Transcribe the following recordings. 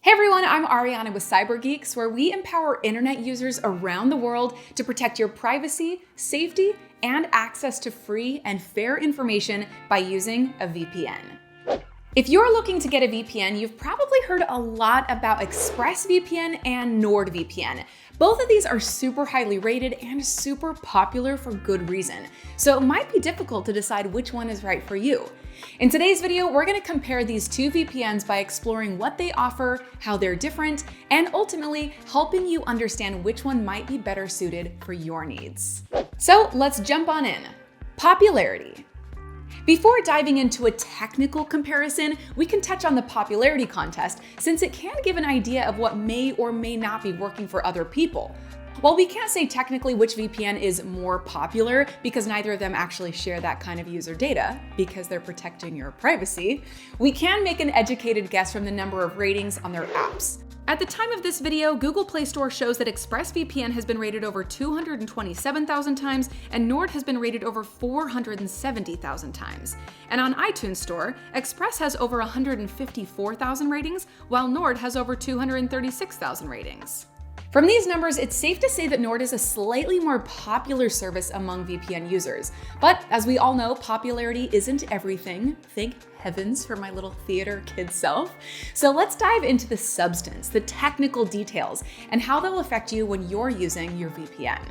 Hey everyone, I'm Ariana with Cybergeeks, where we empower internet users around the world to protect your privacy, safety, and access to free and fair information by using a VPN. If you're looking to get a VPN, you've probably heard a lot about ExpressVPN and NordVPN. Both of these are super highly rated and super popular for good reason, so it might be difficult to decide which one is right for you. In today's video, we're going to compare these two VPNs by exploring what they offer, how they're different, and ultimately helping you understand which one might be better suited for your needs. So let's jump on in. Popularity. Before diving into a technical comparison, we can touch on the popularity contest since it can give an idea of what may or may not be working for other people. While we can't say technically which VPN is more popular because neither of them actually share that kind of user data because they're protecting your privacy, we can make an educated guess from the number of ratings on their apps. At the time of this video, Google Play Store shows that ExpressVPN has been rated over 227,000 times and Nord has been rated over 470,000 times. And on iTunes Store, Express has over 154,000 ratings, while Nord has over 236,000 ratings. From these numbers, it's safe to say that Nord is a slightly more popular service among VPN users. But as we all know, popularity isn't everything. Thank heavens for my little theater kid self. So let's dive into the substance, the technical details, and how they'll affect you when you're using your VPN.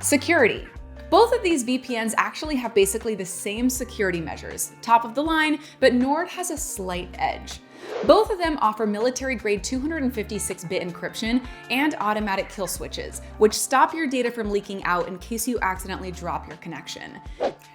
Security. Both of these VPNs actually have basically the same security measures, top of the line, but Nord has a slight edge. Both of them offer military-grade 256-bit encryption and automatic kill switches, which stop your data from leaking out in case you accidentally drop your connection.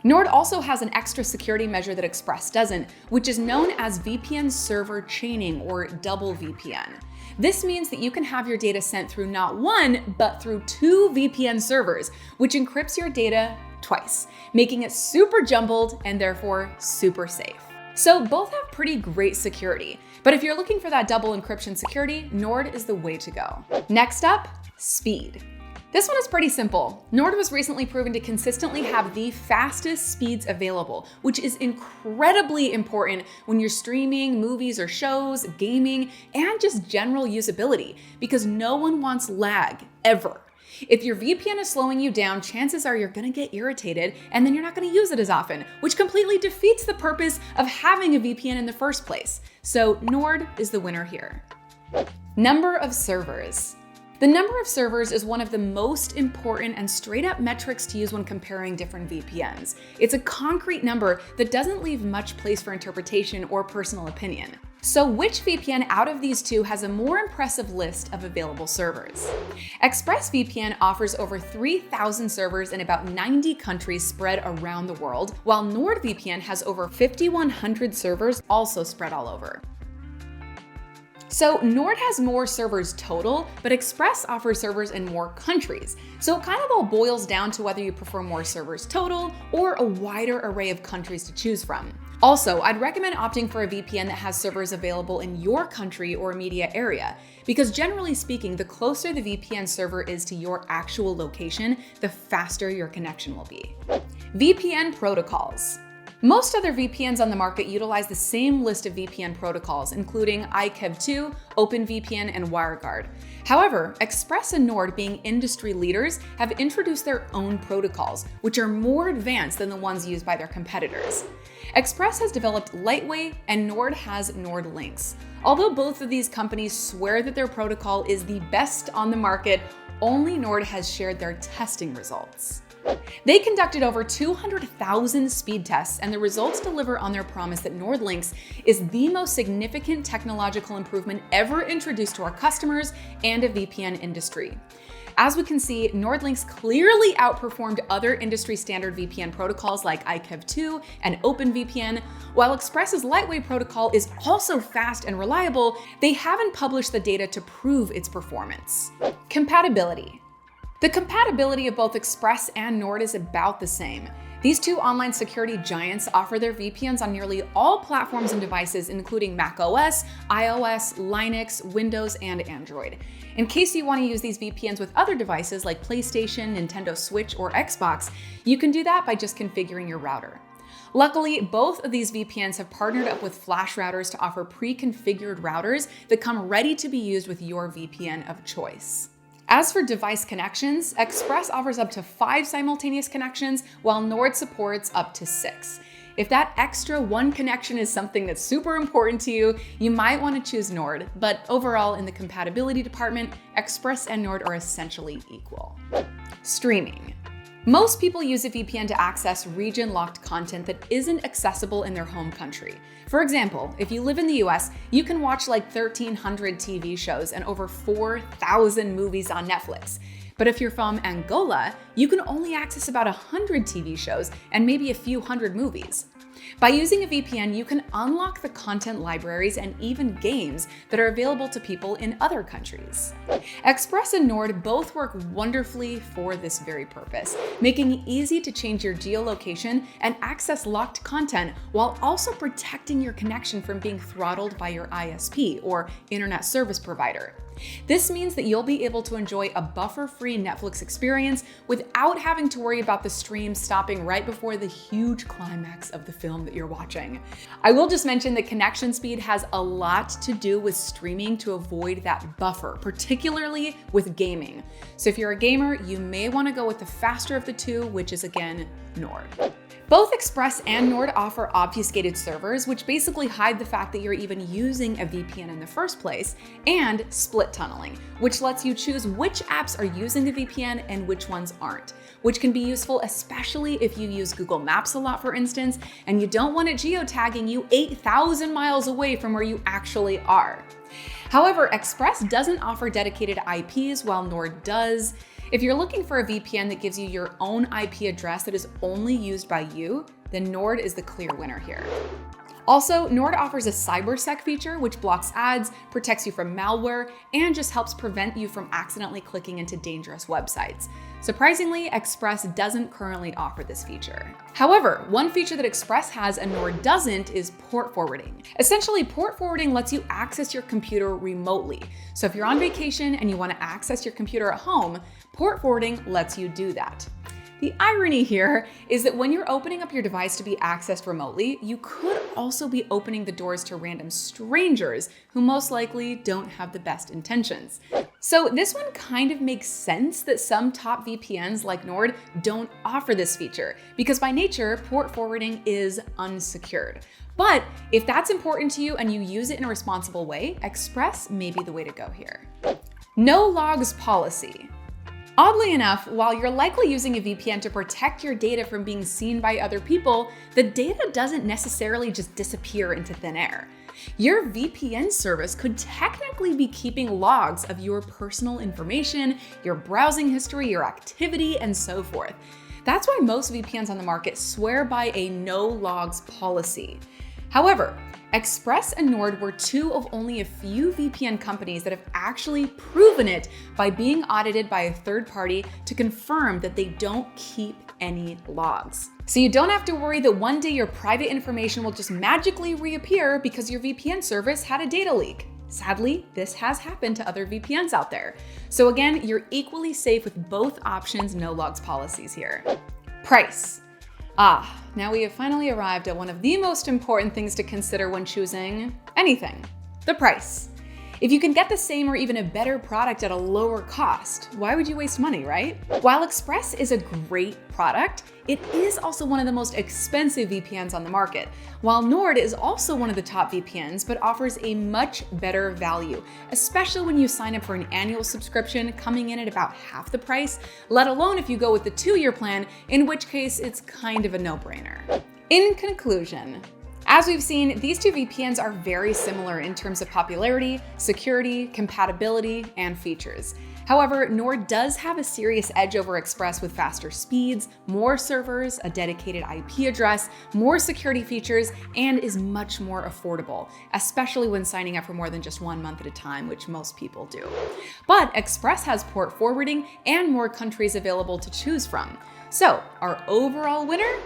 Nord also has an extra security measure that Express doesn't, which is known as VPN server chaining, or DoubleVPN. This means that you can have your data sent through not one, but through two VPN servers, which encrypts your data twice, making it super jumbled and therefore super safe. So both have pretty great security, but if you're looking for that double encryption security, Nord is the way to go. Next up, speed. This one is pretty simple. Nord was recently proven to consistently have the fastest speeds available, which is incredibly important when you're streaming movies or shows, gaming, and just general usability, because no one wants lag, ever. If your VPN is slowing you down, chances are you're gonna get irritated and then you're not gonna use it as often, which completely defeats the purpose of having a VPN in the first place. So Nord is the winner here. Number of servers. The number of servers is one of the most important and straight up metrics to use when comparing different VPNs. It's a concrete number that doesn't leave much place for interpretation or personal opinion. So which VPN out of these two has a more impressive list of available servers? ExpressVPN offers over 3,000 servers in about 90 countries spread around the world, while NordVPN has over 5,100 servers also spread all over. So Nord has more servers total, but Express offers servers in more countries. So it kind of all boils down to whether you prefer more servers total or a wider array of countries to choose from. Also, I'd recommend opting for a VPN that has servers available in your country or immediate area, because generally speaking, the closer the VPN server is to your actual location, the faster your connection will be. VPN protocols. Most other VPNs on the market utilize the same list of VPN protocols, including IKEv2, OpenVPN, and WireGuard. However, Express and Nord, being industry leaders, have introduced their own protocols, which are more advanced than the ones used by their competitors. Express has developed Lightweight and Nord has NordLynx. Although both of these companies swear that their protocol is the best on the market, only Nord has shared their testing results. They conducted over 200,000 speed tests, and the results deliver on their promise that NordLynx is the most significant technological improvement ever introduced to our customers and a VPN industry. As we can see, NordLynx clearly outperformed other industry standard VPN protocols like IKEv2 and OpenVPN. While Express's Lightweight protocol is also fast and reliable, they haven't published the data to prove its performance. Compatibility. The compatibility of both Express and Nord is about the same. These two online security giants offer their VPNs on nearly all platforms and devices, including macOS, iOS, Linux, Windows, and Android. In case you want to use these VPNs with other devices like PlayStation, Nintendo Switch, or Xbox, you can do that by just configuring your router. Luckily, both of these VPNs have partnered up with flash routers to offer pre-configured routers that come ready to be used with your VPN of choice. As for device connections, Express offers up to 5 simultaneous connections, while Nord supports up to 6. If that extra 1 connection is something that's super important to you, you might want to choose Nord, but overall in the compatibility department, Express and Nord are essentially equal. Streaming. Most people use a VPN to access region-locked content that isn't accessible in their home country. For example, if you live in the US, you can watch like 1,300 TV shows and over 4,000 movies on Netflix. But if you're from Angola, you can only access about 100 TV shows and maybe a few hundred movies. By using a VPN, you can unlock the content libraries and even games that are available to people in other countries. Express and Nord both work wonderfully for this very purpose, making it easy to change your geolocation and access locked content while also protecting your connection from being throttled by your ISP or internet service provider. This means that you'll be able to enjoy a buffer-free Netflix experience without having to worry about the stream stopping right before the huge climax of the film that you're watching. I will just mention that connection speed has a lot to do with streaming to avoid that buffer, particularly with gaming. So if you're a gamer, you may want to go with the faster of the two, which is again, Nord. Both Express and Nord offer obfuscated servers, which basically hide the fact that you're even using a VPN in the first place, and split tunneling, which lets you choose which apps are using the VPN and which ones aren't, which can be useful especially if you use Google Maps a lot, for instance, and you don't want it geotagging you 8,000 miles away from where you actually are. However, Express doesn't offer dedicated IPs while Nord does. If you're looking for a VPN that gives you your own IP address that is only used by you, then Nord is the clear winner here. Also, Nord offers a Cybersec feature, which blocks ads, protects you from malware, and just helps prevent you from accidentally clicking into dangerous websites. Surprisingly, Express doesn't currently offer this feature. However, one feature that Express has and Nord doesn't is port forwarding. Essentially, port forwarding lets you access your computer remotely. So if you're on vacation and you want to access your computer at home, port forwarding lets you do that. The irony here is that when you're opening up your device to be accessed remotely, you could also be opening the doors to random strangers who most likely don't have the best intentions. So this one kind of makes sense that some top VPNs like Nord don't offer this feature, because by nature, port forwarding is unsecured. But if that's important to you and you use it in a responsible way, Express may be the way to go here. No logs policy. Oddly enough, while you're likely using a VPN to protect your data from being seen by other people, the data doesn't necessarily just disappear into thin air. Your VPN service could technically be keeping logs of your personal information, your browsing history, your activity, and so forth. That's why most VPNs on the market swear by a no logs policy. However, Express and Nord were two of only a few VPN companies that have actually proven it by being audited by a third party to confirm that they don't keep any logs. So you don't have to worry that one day your private information will just magically reappear because your VPN service had a data leak. Sadly, this has happened to other VPNs out there. So again, you're equally safe with both options no logs policies here. Price. Now we have finally arrived at one of the most important things to consider when choosing anything: the price. If you can get the same or even a better product at a lower cost, why would you waste money, right? While Express is a great product, it is also one of the most expensive VPNs on the market, while Nord is also one of the top VPNs but offers a much better value, especially when you sign up for an annual subscription coming in at about half the price, let alone if you go with the 2-year plan, in which case it's kind of a no-brainer. In conclusion, as we've seen, these two VPNs are very similar in terms of popularity, security, compatibility, and features. However, Nord does have a serious edge over Express with faster speeds, more servers, a dedicated IP address, more security features, and is much more affordable, especially when signing up for more than just 1 month at a time, which most people do. But Express has port forwarding and more countries available to choose from. So our overall winner?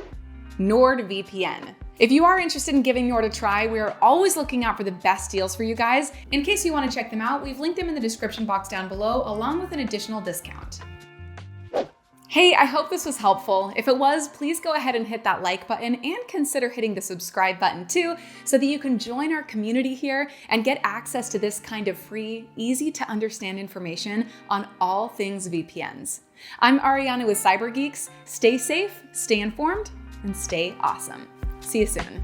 NordVPN. If you are interested in giving Nord a try, we are always looking out for the best deals for you guys. In case you want to check them out, we've linked them in the description box down below, along with an additional discount. Hey, I hope this was helpful. If it was, please go ahead and hit that like button and consider hitting the subscribe button too, so that you can join our community here and get access to this kind of free, easy to understand information on all things VPNs. I'm Ariana with Cybergeeks. Stay safe, stay informed, and stay awesome. See you soon.